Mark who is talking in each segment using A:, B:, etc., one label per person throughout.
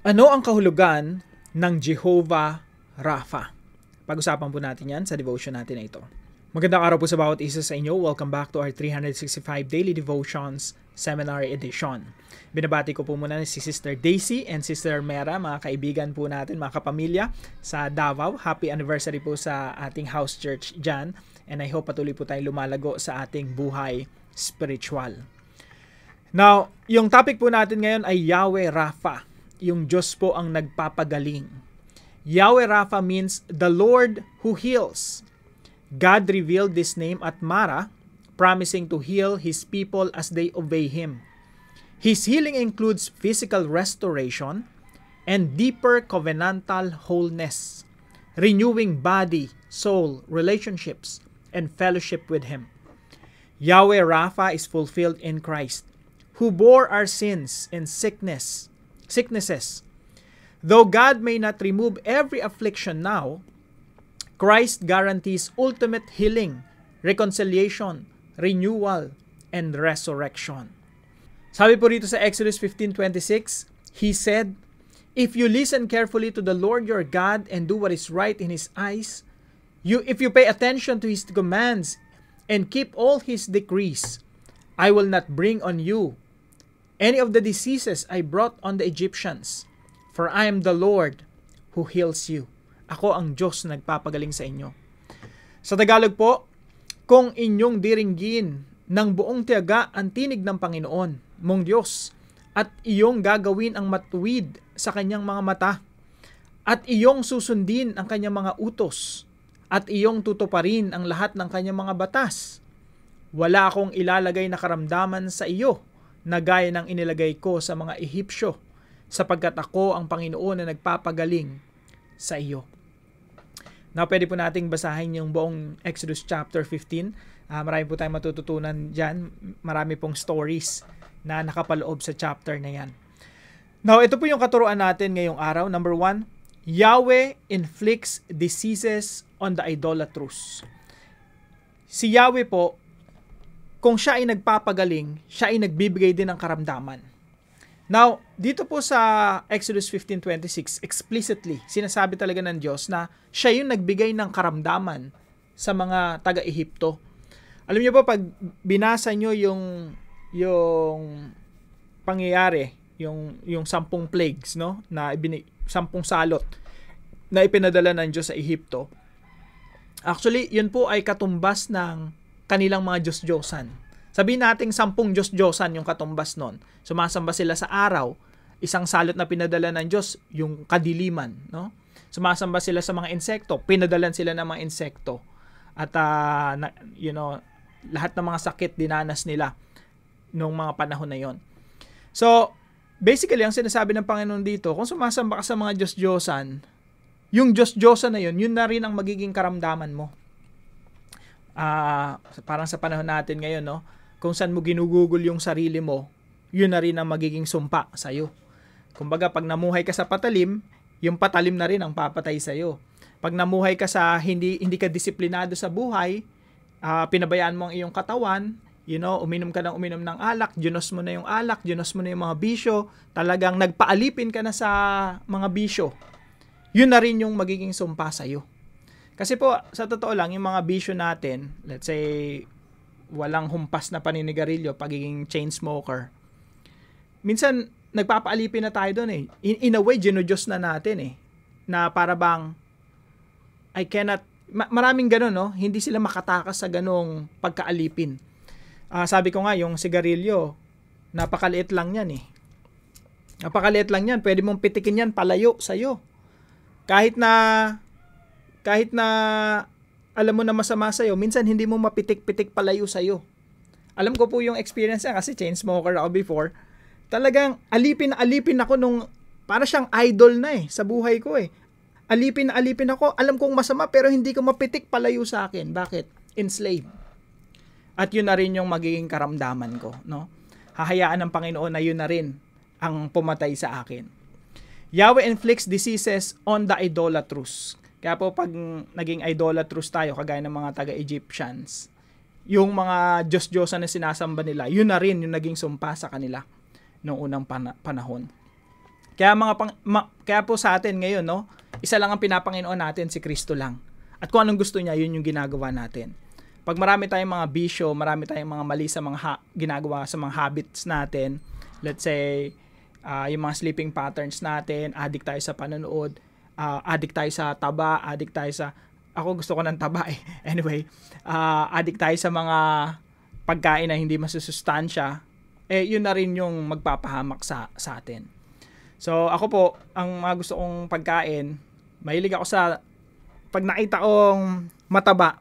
A: Ano ang kahulugan ng Jehovah Rapha? Pag-usapan po natin yan sa devotion natin na ito. Magandang araw po sa bawat isa sa inyo. Welcome back to our 365 Daily Devotions Seminary Edition. Binabati ko po muna si Sister Daisy and Sister Mera, mga kaibigan po natin, mga kapamilya sa Davao. Happy anniversary po sa ating house church dyan. And I hope patuloy po tayong lumalago sa ating buhay spiritual. Now, yung topic po natin ngayon ay Yahweh Rapha. Yung Diyos po ang nagpapagaling. Yahweh Rapha means the Lord who heals. God revealed this name at Mara, promising to heal His people as they obey Him. His healing includes physical restoration and deeper covenantal wholeness, renewing body, soul, relationships, and fellowship with Him. Yahweh Rapha is fulfilled in Christ, who bore our sins and sicknesses. Though God may not remove every affliction now, Christ guarantees ultimate healing, reconciliation, renewal, and resurrection. Sabi po rito sa Exodus 15:26, He said, "If you listen carefully to the Lord your God and do what is right in His eyes, if you pay attention to His commands and keep all His decrees, I will not bring on you any of the diseases I brought on the Egyptians, for I am the Lord who heals you." Ako ang Diyos na nagpapagaling sa inyo. Sa Tagalog po, kung inyong diringgin ng buong tiyaga ang tinig ng Panginoon, mong Diyos, at iyong gagawin ang matuwid sa kanyang mga mata, at iyong susundin ang kanyang mga utos, at iyong tutuparin ang lahat ng kanyang mga batas, wala akong ilalagay na karamdaman sa iyo na gaya ng inilagay ko sa mga Ehipsyo, sapagkat ako ang Panginoon na nagpapagaling sa iyo. Now, pwede po nating basahin yung buong Exodus chapter 15. Marami po tayong matututunan dyan. Marami pong stories na nakapaloob sa chapter na yan. Now, ito po yung katuruan natin ngayong araw. Number 1, Yahweh inflicts diseases on the idolatrous. Si Yahweh po, kung siya ay nagpapagaling, siya ay nagbibigay din ng karamdaman. Now, dito po sa Exodus 15:26, explicitly, sinasabi talaga ng Diyos na siya yung nagbigay ng karamdaman sa mga taga-Ehipto. Alam niyo po, pag binasa niyo yung pangyayari, yung 10 plagues, no? 10 salot na ipinadala ng Diyos sa Ehipto. Actually, yun po ay katumbas ng kanilang mga Diyos-Diyosan. Sabihin nating 10 Diyos-Diyosan yung katumbas nun. Sumasamba sila sa araw. Isang salot na pinadala ng Diyos, yung kadiliman. No? Sumasamba sila sa mga insekto. Pinadalan sila ng mga insekto. At lahat ng mga sakit dinanas nila nung mga panahon na yon. So, basically, ang sinasabi ng Panginoon dito, kung sumasamba ka sa mga Diyos-Diyosan, yung Diyos-Diyosan na yun na rin ang magiging karamdaman mo. Parang sa panahon natin ngayon, no? Kung saan mo ginugugol yung sarili mo, yun na rin ang magiging sumpa sa'yo. Kumbaga, pag namuhay ka sa patalim, yung patalim na rin ang papatay sa'yo. Pag namuhay ka sa hindi ka disiplinado sa buhay, pinabayaan mo ang iyong katawan, uminom ka ng uminom ng alak, ginos mo na yung alak, ginos mo na yung mga bisyo, talagang nagpaalipin ka na sa mga bisyo, yun na rin yung magiging sumpa sa'yo. Kasi po, sa totoo lang, yung mga bisyo natin, let's say, walang humpas na paninigarilyo, pagiging chain smoker, minsan, nagpapaalipin na tayo doon eh. In a way, ginudyos na natin eh. Na para bang, maraming ganun, no? Hindi sila makatakas sa ganong pagkaalipin. Sabi ko nga, yung sigarilyo, napakaliit lang yan eh. Napakaliit lang yan. Pwede mong pitikin yan palayo sa'yo. Kahit na alam mo na masama sa'yo, minsan hindi mo mapitik-pitik palayo sa'yo. Alam ko po yung experience niya kasi chain smoker ako before. Talagang alipin ako nung para siyang idol na eh sa buhay ko eh. Alipin ako. Alam kong masama pero hindi ko mapitik palayo sa akin. Bakit? Enslaved. At yun na rin yung magiging karamdaman ko, no? Hahayaan ng Panginoon na yun na rin ang pumatay sa akin. Yahweh inflicts diseases on the idolatrous. Kaya po pag naging idolatrous tayo, kagaya ng mga taga-Egyptians, yung mga Diyos-Diyosan na sinasamba nila, yun na rin yung naging sumpa sa kanila noong unang panahon. Kaya kaya po sa atin ngayon, no, isa lang ang pinapanginoon natin, si Kristo lang. At kung anong gusto niya, yun yung ginagawa natin. Pag marami tayong mga bisyo, marami tayong mga mali sa mga ginagawa sa mga habits natin, let's say, yung mga sleeping patterns natin, addict tayo sa panonood, addict tayo sa taba, addict tayo sa, ako gusto ko ng taba eh. Anyway, addict tayo sa mga pagkain na hindi masusustansya, yun na rin yung magpapahamak sa atin. So, ako po, ang mga gusto kong pagkain, mahilig ako sa, pag nakita kong mataba,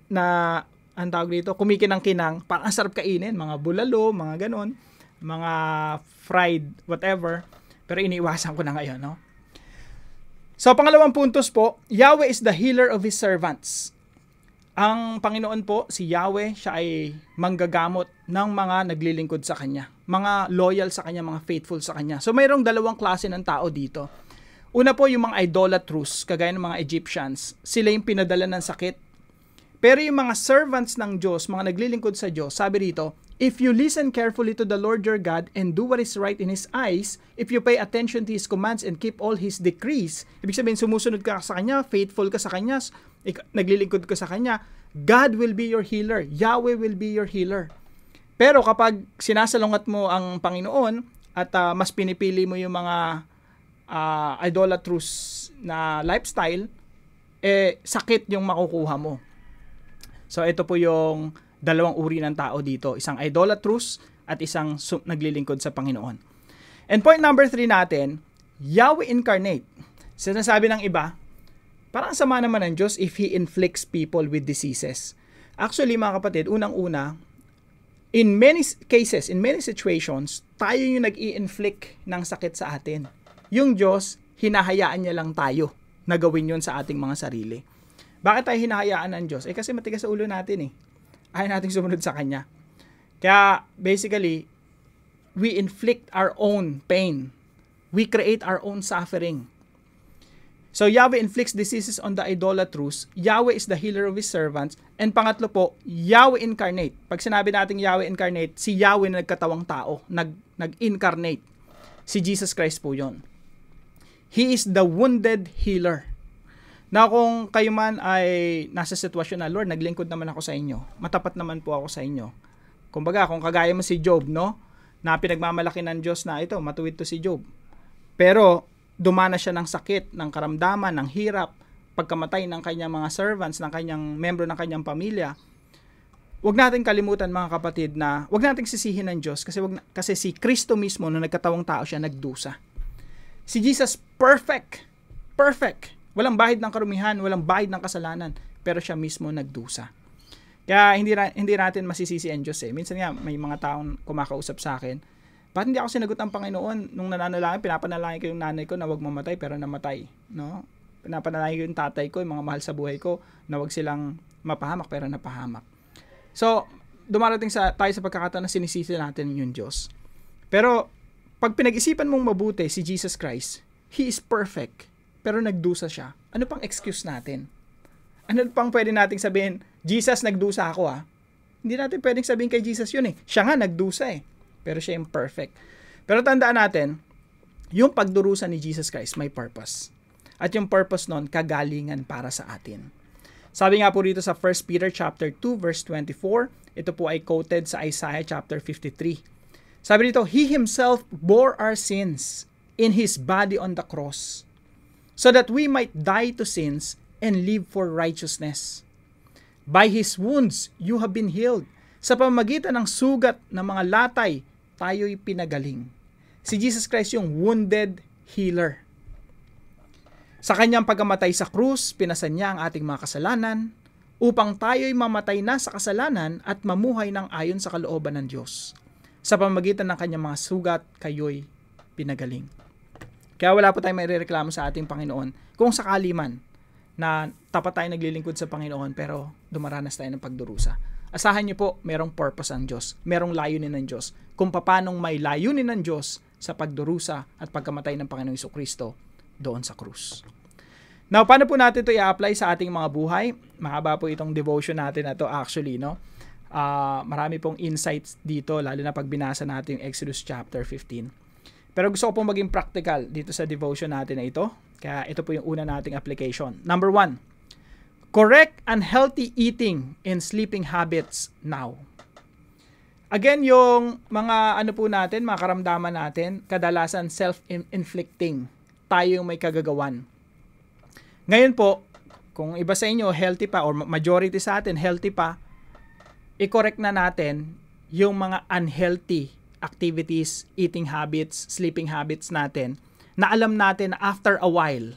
A: na, ang tawag dito, kumikinang-kinang, parang sarap kainin, mga bulalo, mga ganon, mga fried, whatever, pero iniiwasan ko na ngayon, no? So, pangalawang puntos po, Yahweh is the healer of His servants. Ang Panginoon po, si Yahweh, siya ay manggagamot ng mga naglilingkod sa Kanya. Mga loyal sa Kanya, mga faithful sa Kanya. So, mayroong dalawang klase ng tao dito. Una po, yung mga idolatrous, kagaya ng mga Egyptians. Sila yung pinadala ng sakit. Pero yung mga servants ng Diyos, mga naglilingkod sa Diyos, sabi rito, if you listen carefully to the Lord your God and do what is right in His eyes, if you pay attention to His commands and keep all His decrees, ibig sabihin sumusunod ka sa Kanya, faithful ka sa Kanya, naglilingkod ka sa Kanya, God will be your healer. Yahweh will be your healer. Pero kapag sinasalungat mo ang Panginoon at mas pinipili mo yung mga idolatrous na lifestyle, sakit yung makukuha mo. So ito po yung dalawang uri ng tao dito. Isang idolatrous at isang naglilingkod sa Panginoon. And point number 3 natin, Yahweh incarnate. Sinasabi ng iba, parang sama naman ng Diyos if He inflicts people with diseases. Actually mga kapatid, unang-una, in many cases, in many situations, tayo yung nag-i-inflict ng sakit sa atin. Yung Diyos, hinahayaan niya lang tayo na gawin yun sa ating mga sarili. Bakit tayo hinahayaan ng Diyos? Kasi matigas sa ulo natin eh. Ayaw natin sumunod sa Kanya. Kaya basically, we inflict our own pain. We create our own suffering. So Yahweh inflicts diseases on the idolatrous. Yahweh is the healer of His servants. And pangatlo po, Yahweh incarnate. Pag sinabi natin Yahweh incarnate, si Yahweh na nagkatawang tao, nag-incarnate. Si Jesus Christ po yon. He is the wounded healer. Na kung kayo man ay nasa sitwasyon na, Lord, naglingkod naman ako sa inyo. Matapat naman po ako sa inyo. Kumbaga, kung kagaya mo si Job, no? Na pinagmamalaki ng Diyos na ito, matuwid to si Job. Pero, dumana siya ng sakit, ng karamdaman, ng hirap, pagkamatay ng kanyang mga servants, ng kanyang membro ng kanyang pamilya. Huwag natin kalimutan mga kapatid na, huwag natin sisihin ng Diyos kasi si Kristo mismo na nagkatawang tao siya, nagdusa. Si Jesus, perfect. Walang bahid ng karumihan, walang bahid ng kasalanan, pero siya mismo nagdusa. Kaya hindi natin masisisi ang Diyos eh. Minsan nga may mga taong kumakausap sa akin, bakit hindi ako sinagot ng Panginoon nung nananalangin, pinapanalangin ko yung nanay ko na wag mamatay pero namatay, no? Pinapanalangin ko yung tatay ko, yung mga mahal sa buhay ko, na wag silang mapahamak pero napahamak. So, dumarating tayo sa pagkakataon na sinisisi natin yung Diyos. Pero pag pinag-isipan mong mabuti si Jesus Christ, He is perfect. Pero nagdusa siya. Ano pang excuse natin? Ano pang pwede nating sabihin, Jesus, nagdusa ako ah. Hindi natin pwedeng sabihin kay Jesus yun eh. Siya nga nagdusa eh. Pero siya yung perfect. Pero tandaan natin, yung pagdurusa ni Jesus Christ may purpose. At yung purpose nun, kagalingan para sa atin. Sabi nga po dito sa 1 Peter chapter 2 verse 24, ito po ay quoted sa Isaiah chapter 53. Sabi dito, He Himself bore our sins in His body on the cross, so that we might die to sins and live for righteousness. By His wounds, you have been healed. Sa pamamagitan ng sugat ng mga latay, tayo'y pinagaling. Si Jesus Christ yung wounded healer. Sa Kanyang pagkamatay sa krus, pinasan niya ang ating mga kasalanan, upang tayo'y mamatay na sa kasalanan at mamuhay ng ayon sa kalooban ng Diyos. Sa pamamagitan ng Kanyang mga sugat, kayo'y pinagaling. Kaya wala po tayong mairereklamo sa ating Panginoon kung sakali man na tapat tayo naglilingkod sa Panginoon pero dumaranas tayo ng pagdurusa. Asahan niyo po, merong purpose ang Diyos, merong layunin ng Diyos. Kung paanong may layunin ng Diyos sa pagdurusa at pagkamatay ng Panginoong Jesucristo doon sa krus. Now, paano po natin ito i-apply sa ating mga buhay? Mahaba po itong devotion natin na ito actually, no? Marami pong insights dito, lalo na pag binasa natin yung Exodus chapter 15. Pero gusto ko pong maging practical dito sa devotion natin na ito. Kaya ito po yung una nating application. Number 1, correct unhealthy eating and sleeping habits now. Again, yung mga ano po natin, mga karamdaman natin, kadalasan self-inflicting. Tayo yung may kagagawan. Ngayon po, kung iba sa inyo healthy pa or majority sa atin healthy pa, i-correct na natin yung mga unhealthy activities, eating habits, sleeping habits natin na alam natin na after a while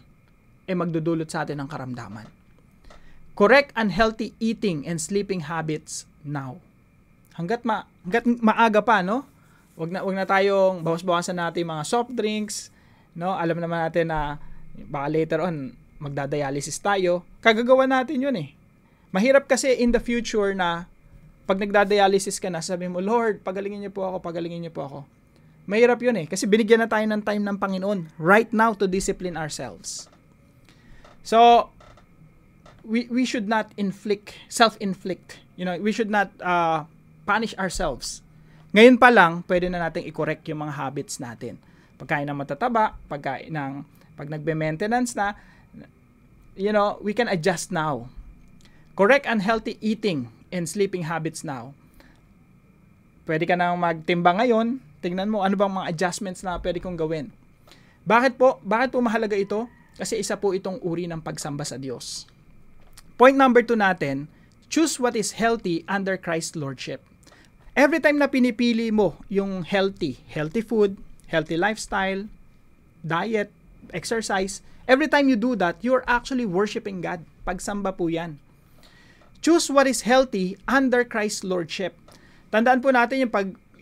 A: magdudulot sa atin ng karamdaman. Correct unhealthy eating and sleeping habits now. Hanggat maaga pa, no? Wag na tayong bawas-bawasan natin mga soft drinks, no? Alam naman natin na baka later on magdadialysis tayo. Kagagawa natin 'yun eh. Mahirap kasi in the future na pag nagdadialysis ka na, sabi mo, Lord, pagalingin niyo po ako. Mahirap 'yun eh kasi binigyan na tayo ng time ng Panginoon right now to discipline ourselves. So we should not self-inflict. We should not punish ourselves. Ngayon pa lang, pwede na nating i-correct yung mga habits natin. Pagkain ng matataba, pag nagbe-maintenance na, we can adjust now. Correct unhealthy eating and sleeping habits now. Pwede ka nang magtimba ngayon, tingnan mo ano bang mga adjustments na pwede kong gawin. Bakit po mahalaga ito? Kasi isa po itong uri ng pagsamba sa Diyos. Point number 2 natin, choose what is healthy under Christ's Lordship. Every time na pinipili mo yung healthy food, healthy lifestyle, diet, exercise, every time you do that, you're actually worshiping God. Pagsamba po yan. Choose what is healthy under Christ's Lordship. Tandaan po natin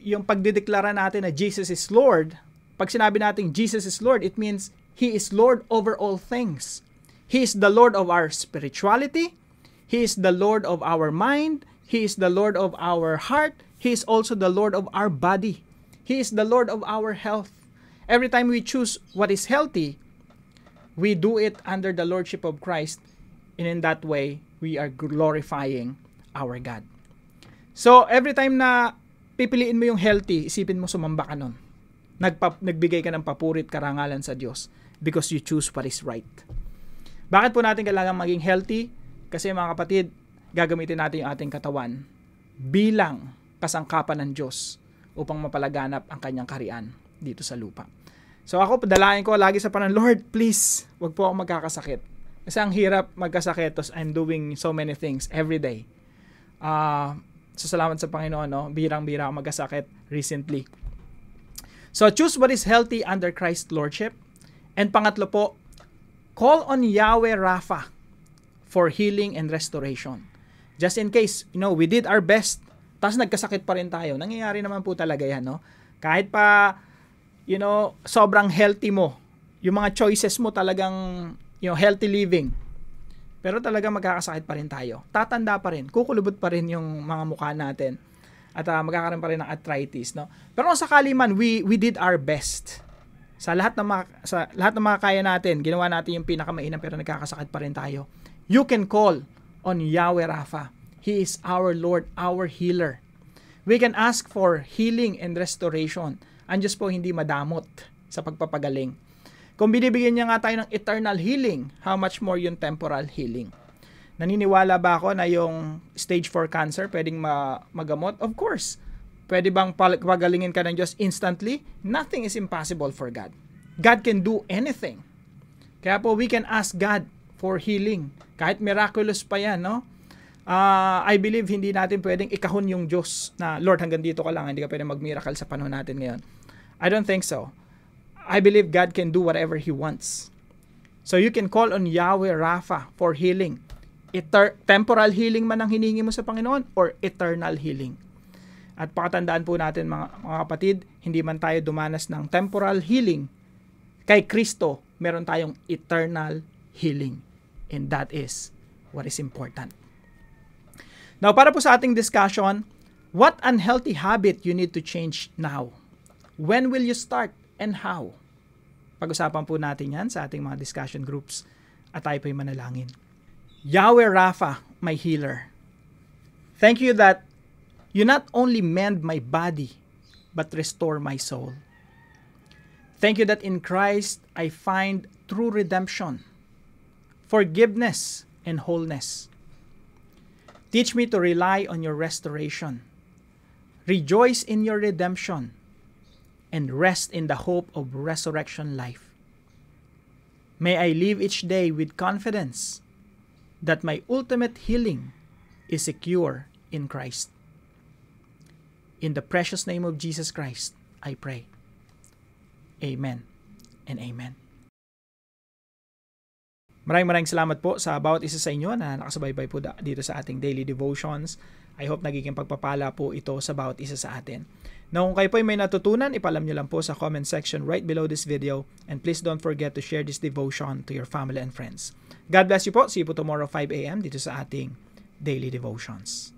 A: yung pagdideklara natin na Jesus is Lord. Pag sinabi natin Jesus is Lord, it means He is Lord over all things. He is the Lord of our spirituality. He is the Lord of our mind. He is the Lord of our heart. He is also the Lord of our body. He is the Lord of our health. Every time we choose what is healthy, we do it under the Lordship of Christ. And in that way, we are glorifying our God. So, every time na pipiliin mo yung healthy, isipin mo sumamba ka nun. Nagbigay ka ng papurit karangalan sa Diyos because you choose what is right. Bakit po natin kailangan maging healthy? Kasi mga kapatid, gagamitin natin yung ating katawan bilang kasangkapan ng Diyos upang mapalaganap ang kanyang kaharian dito sa lupa. So ako, padalain ko lagi sa Panginoon, Lord, please, wag po ako magkakasakit. Kasi ang hirap magkasakit, tos I'm doing so many things every day. So salamat sa Panginoon, no? Birang-bira ako magkasakit recently. So choose what is healthy under Christ's Lordship. And pangatlo po, call on Yahweh Rapha for healing and restoration. Just in case, we did our best, tapos nagkasakit pa rin tayo. Nangyayari naman po talaga yan, no? Kahit pa, sobrang healthy mo, yung mga choices mo talagang, healthy living, pero talagang magkakasakit pa rin tayo. Tatanda pa rin, kukulubot pa rin yung mga mukha natin, at magkakaroon pa rin ng arthritis, no? Pero kung sakali man, we did our best. Sa lahat ng mga kaya natin, ginawa natin yung pinakamainam, pero nagkakasakit pa rin tayo. You can call on Yahweh Rapha. He is our Lord, our healer. We can ask for healing and restoration. Ang Diyos po hindi madamot sa pagpapagaling. Kung binibigyan niya nga tayo ng eternal healing, how much more yung temporal healing? Naniniwala ba ako na yung stage 4 cancer pwedeng magamot? Of course. Pwede bang pagalingin ka ng Diyos instantly? Nothing is impossible for God. God can do anything. Kaya po we can ask God for healing. Kahit miraculous pa yan, no? I believe hindi natin pwedeng ikahon yung Diyos na, Lord, hanggang dito ka lang, hindi ka pwedeng mag-miracle sa panahon natin ngayon. I don't think so. I believe God can do whatever He wants. So you can call on Yahweh Rapha for healing. Temporal healing man ang hiningi mo sa Panginoon or eternal healing. At pakatandaan po natin mga kapatid, hindi man tayo dumanas ng temporal healing, kay Kristo, meron tayong eternal healing. And that is what is important. Now, para po sa ating discussion, what unhealthy habit you need to change now? When will you start and how? Pag-usapan po natin yan sa ating mga discussion groups at tayo po'y manalangin. Yahweh Rapha, my healer, thank you that you not only mend my body, but restore my soul. Thank you that in Christ I find true redemption, forgiveness, and wholeness. Teach me to rely on your restoration, rejoice in your redemption, and rest in the hope of resurrection life. May I live each day with confidence that my ultimate healing is secure in Christ. In the precious name of Jesus Christ, I pray. Amen and amen. Maraming salamat po sa bawat isa sa inyo na nakasubaybay po dito sa ating daily devotions. I hope nagiging pagpapala po ito sa bawat isa sa atin. Now, kung kayo po may natutunan, ipalam nyo lang po sa comment section right below this video. And please don't forget to share this devotion to your family and friends. God bless you po. See you po tomorrow 5 a.m. dito sa ating daily devotions.